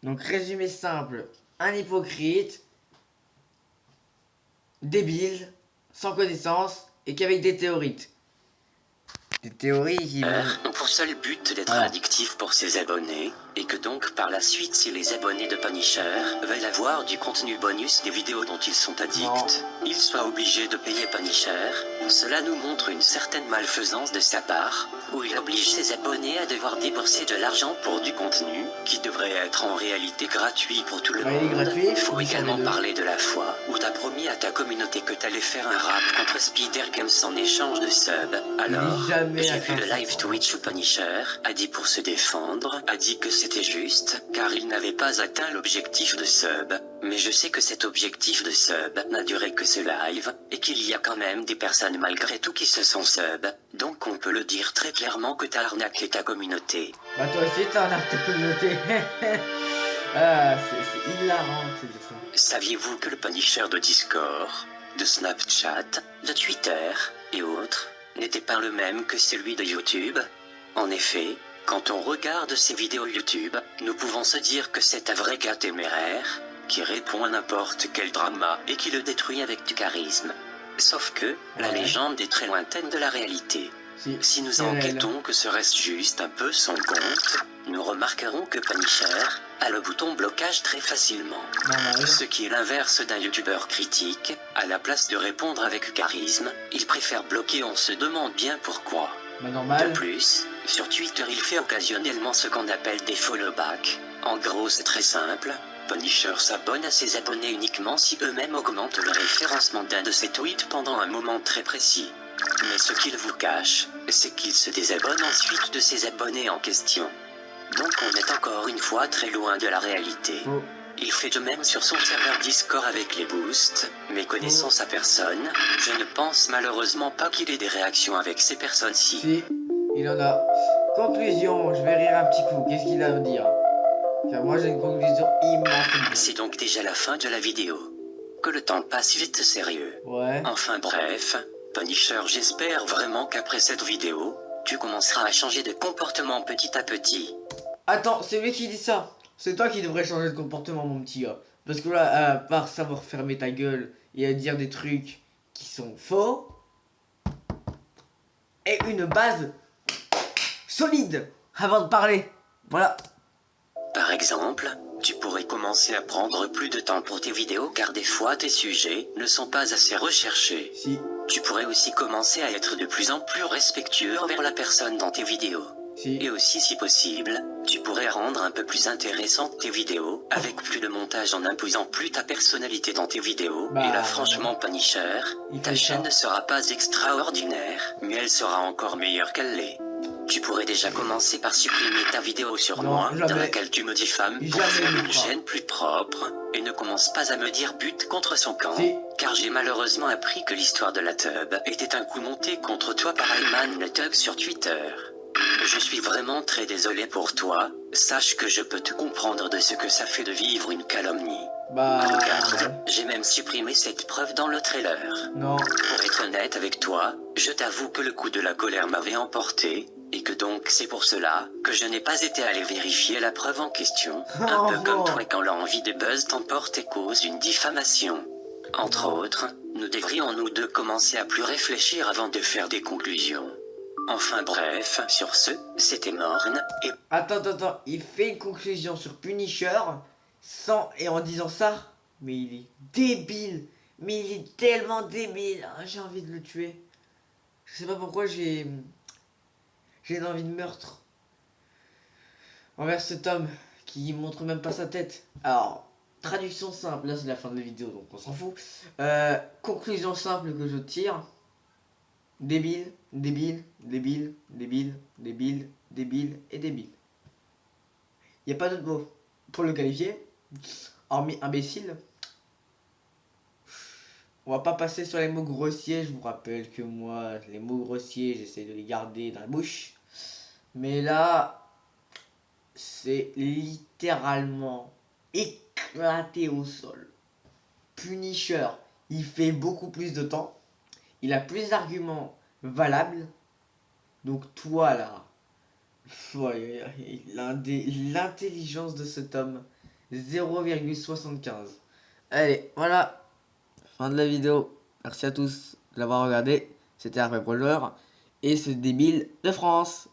Donc résumé simple, un hypocrite, débile, sans connaissance et qu'avec des théories. Des théories qui ont pour seul but d'être Voilà. addictifs pour ses abonnés, et que donc par la suite si les abonnés de Punisher veulent avoir du contenu bonus des vidéos dont ils sont addicts, ils soient obligés de payer Punisher. Cela nous montre une certaine malfaisance de sa part, où il oblige ses abonnés à devoir débourser de l'argent pour du contenu, qui devrait être en réalité gratuit pour tout le Ouais, il est monde. gratuit, Il faut il sort les également deux. parler de la fois où t'as promis à ta communauté que t'allais faire un rap contre Spider Games en échange de sub. Alors, jamais j'ai vu atteint le cette live promesse. Twitch où Punisher a dit pour se défendre, a dit que c'était juste, car il n'avait pas atteint l'objectif de sub. Mais je sais que cet objectif de sub n'a duré que ce live, et qu'il y a quand même des personnes malgré tout qui se sont sub, donc on peut le dire très clairement que t'as arnaqué ta communauté. Bah toi aussi t'as un article communauté. Ah, c'est hilarant de dire ça. Saviez-vous que le Punisher de Discord, de Snapchat, de Twitter et autres n'était pas le même que celui de YouTube? En effet, quand on regarde ces vidéos YouTube, nous pouvons se dire que c'est un vrai gars téméraire, qui répond à n'importe quel drama et qui le détruit avec du charisme. Sauf que, la Ouais. légende est très lointaine de la réalité. Si nous c'est réel. enquêtons que serait-ce juste un peu son compte, nous remarquerons que Punisher a le bouton blocage très facilement. Normal. Ce qui est l'inverse d'un youtubeur critique, à la place de répondre avec charisme, il préfère bloquer, on se demande bien pourquoi. Bah normal. De plus, sur Twitter il fait occasionnellement ce qu'on appelle des follow-back. En gros c'est très simple, Punisher s'abonne à ses abonnés uniquement si eux-mêmes augmentent le référencement d'un de ses tweets pendant un moment très précis. Mais ce qu'il vous cache, c'est qu'il se désabonne ensuite de ses abonnés en question. Donc on est encore une fois très loin de la réalité. Faux. Il fait de même sur son serveur Discord avec les boosts, mais connaissant sa personne, je ne pense malheureusement pas qu'il ait des réactions avec ces personnes-ci. Si, il en a. Conclusion, je vais rire un petit coup. Qu'est-ce qu'il a à me dire? Car moi j'ai une conclusion immense. C'est donc déjà la fin de la vidéo. Que le temps passe vite, sérieux. Ouais. Enfin bref, Punisher, j'espère vraiment qu'après cette vidéo, tu commenceras à changer de comportement petit à petit. Attends, c'est lui qui dit ça. C'est toi qui devrais changer de comportement, mon petit gars. Parce que là, à part savoir fermer ta gueule et à dire des trucs qui sont faux, et une base solide avant de parler. Voilà. Par exemple, tu pourrais commencer à prendre plus de temps pour tes vidéos car des fois tes sujets ne sont pas assez recherchés. Si. Tu pourrais aussi commencer à être de plus en plus respectueux envers la personne dans tes vidéos. Si. Et aussi si possible, tu pourrais rendre un peu plus intéressantes tes vidéos, avec plus de montage en imposant plus ta personnalité dans tes vidéos. Bah, et là franchement Punisher, il ta fait chaîne ça. ne sera pas extraordinaire, mais elle sera encore meilleure qu'elle l'est. Tu pourrais déjà commencer par supprimer ta vidéo sur Non, moi, dans jamais. laquelle tu me diffames pour Jamais faire il le une fera. chaîne plus propre, et ne commence pas à me dire but contre son camp, Si. car j'ai malheureusement appris que l'histoire de la tub était un coup monté contre toi par Ayman le Tug sur Twitter. Je suis vraiment très désolé pour toi, sache que je peux te comprendre de ce que ça fait de vivre une calomnie. Bah. Regarde, j'ai même supprimé cette preuve dans le trailer. Non. Pour être honnête avec toi, je t'avoue que le coup de la colère m'avait emporté, et que donc c'est pour cela que je n'ai pas été allé vérifier la preuve en question. Un peu comme toi quand l'envie de buzz t'emporte et cause une diffamation. Entre autres, nous devrions nous deux commencer à plus réfléchir avant de faire des conclusions. Enfin bref, sur ce, c'était Morne, et... Attends, il fait une conclusion sur Punisher et en disant ça, mais il est débile, mais il est tellement débile, ah, j'ai envie de le tuer. Je sais pas pourquoi j'ai une envie de meurtre envers cet homme qui montre même pas sa tête. Alors, traduction simple, là c'est la fin de la vidéo donc on s'en fout. Conclusion simple que je tire. Débile, débile, débile, débile, débile, débile et débile. Il n'y a pas d'autre mot pour le qualifier, hormis imbécile. On va pas passer sur les mots grossiers, je vous rappelle que moi, les mots grossiers, j'essaie de les garder dans la bouche. Mais là, c'est littéralement éclaté au sol. Punisher, il fait beaucoup plus de temps, il a plus d'arguments valables. Donc toi là, l'intelligence de cet homme, 0,75. Allez, voilà. Fin de la vidéo. Merci à tous de l'avoir regardé. C'était RP Pro Joueur et ce débile de France.